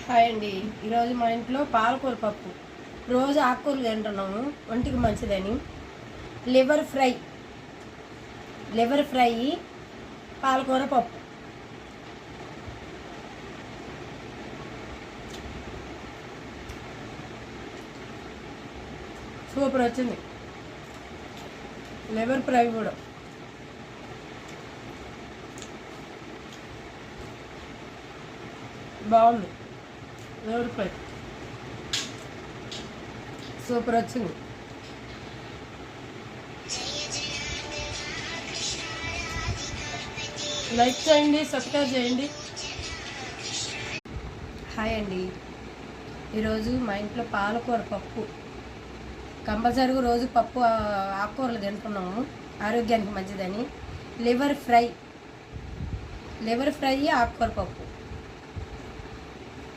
Hi అండి. ఈరోజు మా ఇంట్లో పాలకూర పప్పు. రోజు ఆకుకూరలు తింటున్నాము, ఒంటికి మంచిదని. లివర్ ఫ్రై పాలకూర పప్పు. సూపర్ వచ్చింది. లివర్ ఫ్రై కూడా బాగుంది. లివర్ ఫ్రై సూపర్ వచ్చింది. లైక్ చేయండి, సబ్స్క్రైబ్ చేయండి. హాయ్ అండి. ఈరోజు మా ఇంట్లో పాలకూర పప్పు. కంపల్సరీగా రోజు పప్పు ఆకుకూరలు తింటున్నాము, ఆరోగ్యానికి మంచిదని. లివర్ ఫ్రై ఆకుకూర పప్పు.